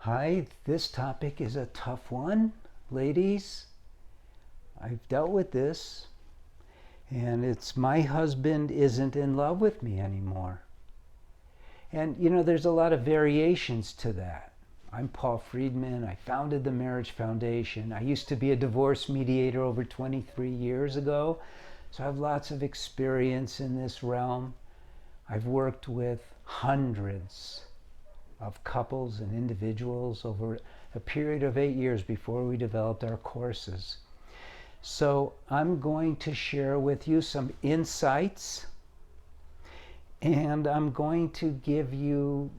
Hi, this topic is a tough one, ladies. I've dealt with this, and it's my husband isn't in love with me anymore. And there's a lot of variations to that. I'm Paul Friedman. I founded the Marriage Foundation. I used to be a divorce mediator over 23 years ago, so I have lots of experience in this realm. I've worked with hundreds of couples and individuals over a period of 8 years before we developed our courses. So I'm going to share with you some insights, and I'm going to give you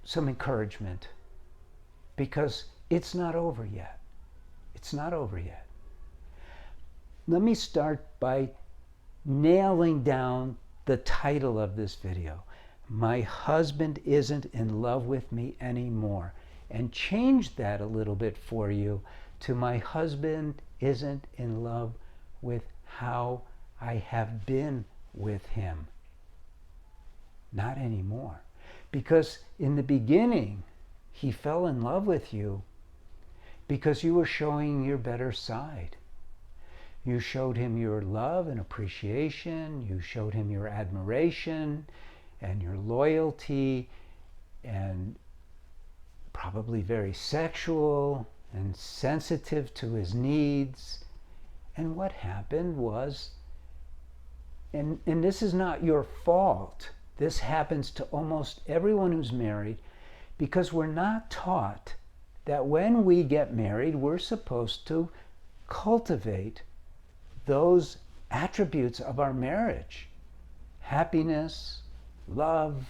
some encouragement, because it's not over yet. It's not over yet. Let me start by nailing down the title of this video. My husband isn't in love with me anymore. And change that a little bit for you to my husband isn't in love with how I have been with him. Not anymore. Because in the beginning, he fell in love with you because you were showing your better side. You showed him your love and appreciation. You showed him your admiration and your loyalty, and probably very sexual and sensitive to his needs. And what happened was, and this is not your fault, this happens to almost everyone who's married, because we're not taught that when we get married, we're supposed to cultivate those attributes of our marriage: happiness, love,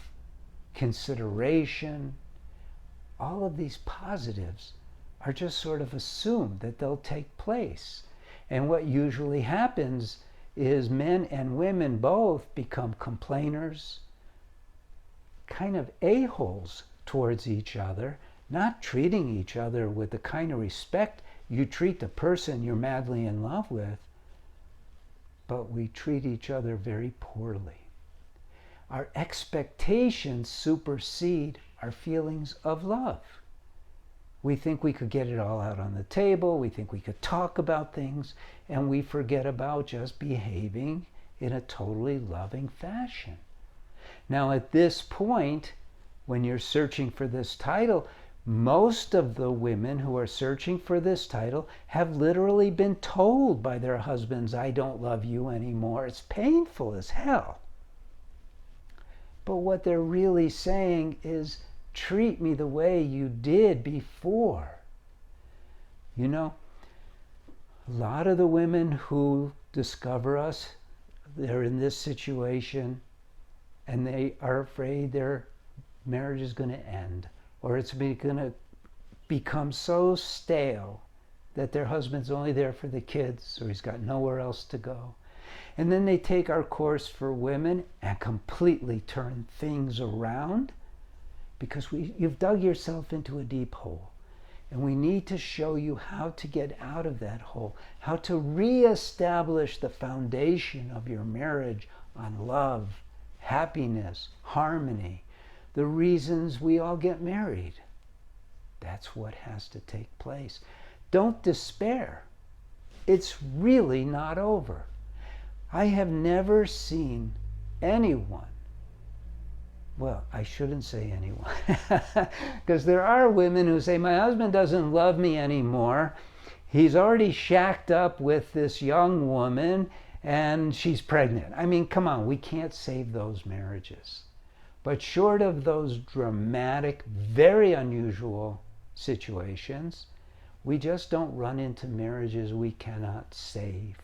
consideration. All of these positives are just sort of assumed that they'll take place. And what usually happens is men and women both become complainers, kind of a-holes towards each other, not treating each other with the kind of respect you treat the person you're madly in love with, but we treat each other very poorly. Our expectations supersede our feelings of love. We think we could get it all out on the table, we think we could talk about things, and we forget about just behaving in a totally loving fashion. Now, at this point, when you're searching for this title, most of the women who are searching for this title have literally been told by their husbands, "I don't love you anymore." It's painful as hell. But what they're really saying is, treat me the way you did before. A lot of the women who discover us, they're in this situation and they are afraid their marriage is going to end, or it's going to become so stale that their husband's only there for the kids, or he's got nowhere else to go. And then they take our course for women and completely turn things around, because you've dug yourself into a deep hole. And we need to show you how to get out of that hole, how to reestablish the foundation of your marriage on love, happiness, harmony, the reasons we all get married. That's what has to take place. Don't despair. It's really not over. I have never seen anyone, well, I shouldn't say anyone, because there are women who say, my husband doesn't love me anymore. He's already shacked up with this young woman and she's pregnant. I mean, come on, we can't save those marriages. But short of those dramatic, very unusual situations, we just don't run into marriages we cannot save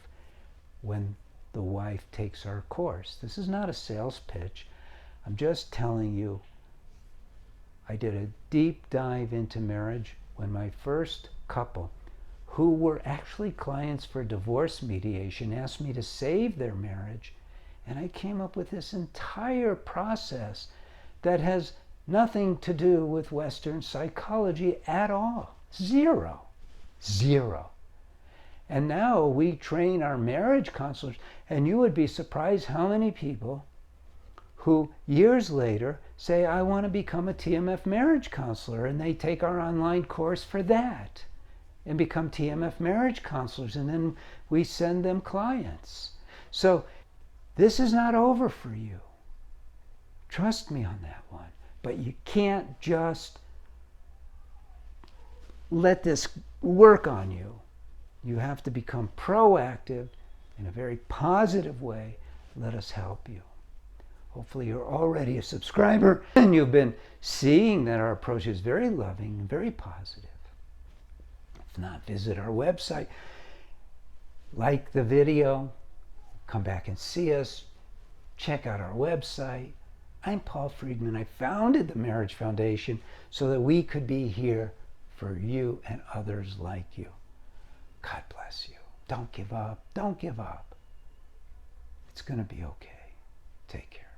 when the wife takes our course. This is not a sales pitch. I'm just telling you, I did a deep dive into marriage when my first couple, who were actually clients for divorce mediation, asked me to save their marriage. And I came up with this entire process that has nothing to do with Western psychology at all. Zero. And now we train our marriage counselors, and you would be surprised how many people who years later say, I want to become a TMF marriage counselor, and they take our online course for that and become TMF marriage counselors, and then we send them clients. So this is not over for you. Trust me on that one. But you can't just let this work on you. You have to become proactive in a very positive way. Let us help you. Hopefully you're already a subscriber and you've been seeing that our approach is very loving and very positive. If not, visit our website, like the video, come back and see us, check out our website. I'm Paul Friedman. I founded the Marriage Foundation so that we could be here for you and others like you. God bless you. Don't give up. Don't give up. It's going to be okay. Take care.